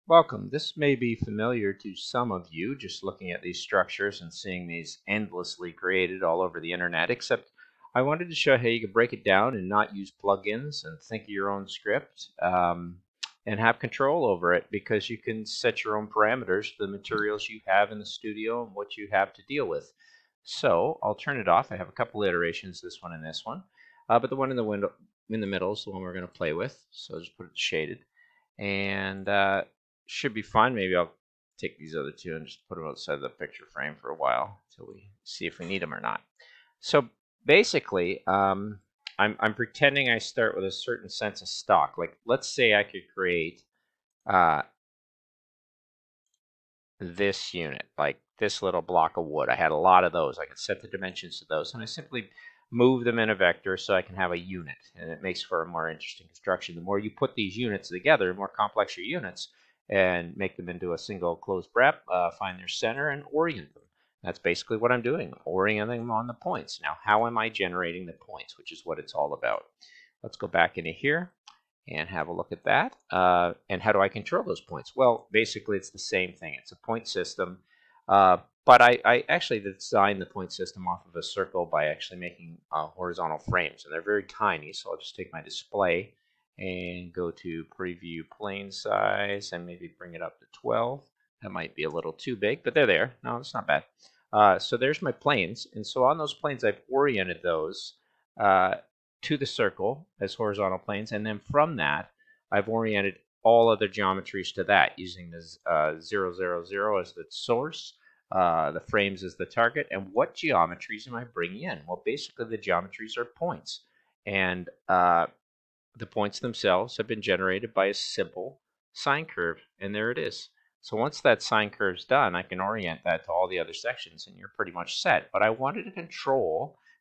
Welcome. This may be familiar to some of you just looking at these structures and seeing these endlessly created all over the internet, except I wanted to show how you can break it down and not use plugins and think of your own script and have control over it because you can set your own parameters for the materials you have in the studio and what you have to deal with. So I'll turn it off. I have a couple iterations, this one and this one, but the one in the middle is the one we're going to play with. So I'll just put it shaded. And should be fine. Maybe I'll take these other two and just put them outside the picture frame for a while until we see if we need them or not. So basically, I'm pretending I start with a certain sense of stock. Like, let's say I could create this unit, like this little block of wood. I had a lot of those. I could set the dimensions to those, and I simply move them in a vector so I can have a unit, and it makes for a more interesting construction. The more you put these units together, the more complex your units, and make them into a single closed rep, find their center, and orient them. That's basically what I'm doing, orienting them on the points. Now, how am I generating the points, which is what it's all about. Let's go back into here and have a look at that. And how do I control those points? Well, basically, it's the same thing. It's a point system. But I actually designed the point system off of a circle by actually making horizontal frames. And they're very tiny, so I'll just take my display and go to preview plane size and maybe bring it up to 12. That might be a little too big, but they're there. No, it's not bad. So there's my planes. And so on those planes, I've oriented those to the circle as horizontal planes, and then from that, I've oriented all other geometries to that using this 0, 0, 0 as the source, the frames as the target, and what geometries am I bringing in? Well, basically the geometries are points, and the points themselves have been generated by a simple sine curve, and there it is. So once that sine curve's done, I can orient that to all the other sections, and you're pretty much set. But I wanted to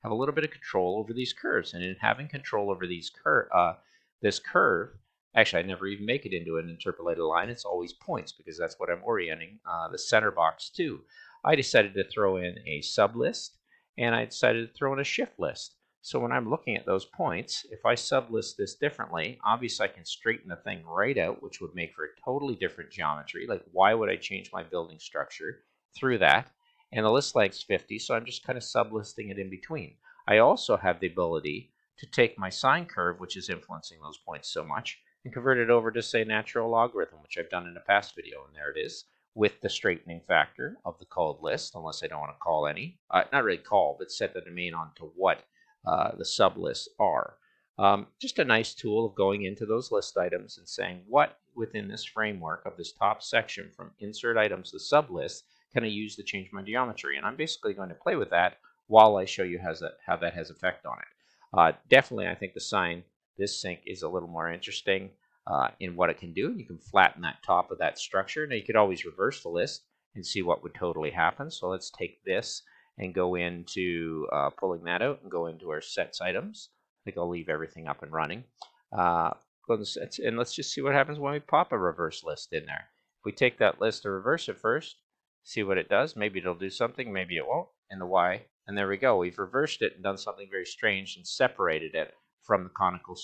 have a little bit of control over these curves, and in having control over this curve, actually I never even make it into an interpolated line. It's always points because that's what I'm orienting the center box to. I decided to throw in a sublist, and I decided to throw in a shift list. So when I'm looking at those points, if I sublist this differently, obviously I can straighten the thing right out, which would make for a totally different geometry. Like, why would I change my building structure through that? And the list length's 50, so I'm just kind of sublisting it in between. I also have the ability to take my sine curve, which is influencing those points so much, and convert it over to, say, natural logarithm, which I've done in a past video, and there it is, with the straightening factor of the called list, unless I don't want to call any. Not really call, but set the domain onto what the sublists are. Just a nice tool of going into those list items and saying what within this framework of this top section from insert items to sublist can I use to change my geometry. And I'm basically going to play with that while I show you how that has effect on it. Definitely, I think this sync is a little more interesting in what it can do. You can flatten that top of that structure. Now you could always reverse the list and see what would totally happen. So let's take this and go into pulling that out and go into our sets items. I think I'll leave everything up and running. Go to the sets, and let's just see what happens when we pop a reverse list in there. If we take that list and reverse it first, see what it does. Maybe it'll do something, maybe it won't. And the Y, and there we go. We've reversed it and done something very strange and separated it from the conical,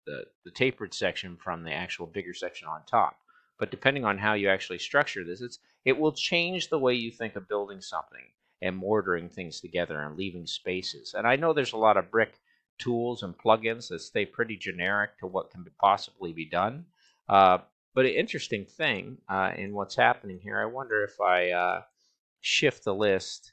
the tapered section from the actual bigger section on top. But depending on how you actually structure this, it will change the way you think of building something and mortaring things together and leaving spaces. And I know there's a lot of brick tools and plugins that stay pretty generic to what can possibly be done. But an interesting thing in what's happening here, I wonder if I shift the list,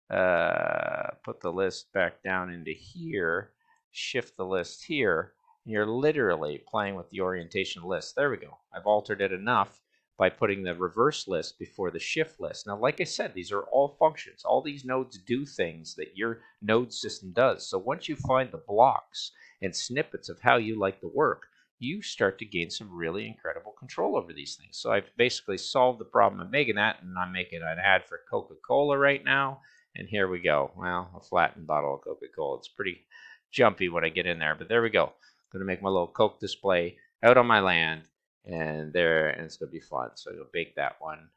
put the list back down into here, shift the list here, and you're literally playing with the orientation list. There we go. I've altered it enough by putting the reverse list before the shift list. Now, like I said, these are all functions. All these nodes do things that your node system does. So once you find the blocks and snippets of how you like to work, you start to gain some really incredible control over these things. So I've basically solved the problem of making that, and I'm making an ad for Coca-Cola right now. And here we go. Well, a flattened bottle of Coca-Cola. It's pretty jumpy when I get in there, but there we go. I'm going to make my little Coke display out on my land, and it's going to be fun. So I'll bake that one,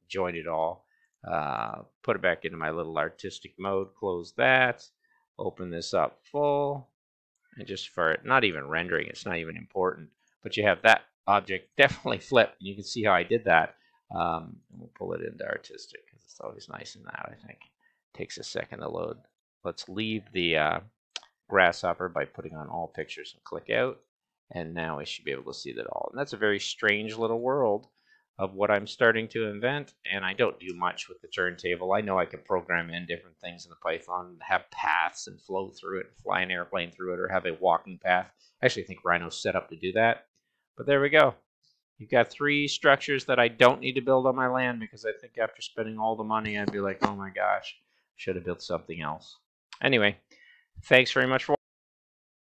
join it all, put it back into my little artistic mode, close that, open this up full, and just for it, not even rendering, it's not even important, but you have that object definitely flip. You can see how I did that. We'll pull it into artistic because it's always nice in that, I think. Takes a second to load. Let's leave the grasshopper by putting on all pictures and click out. And now we should be able to see that all. And that's a very strange little world of what I'm starting to invent. And I don't do much with the turntable. I know I can program in different things in the Python, have paths and flow through it, fly an airplane through it, or have a walking path. I actually think Rhino's set up to do that. But there we go. You've got 3 structures that I don't need to build on my land because I think after spending all the money, I'd be like, oh my gosh, should have built something else. Anyway, thanks very much for watching.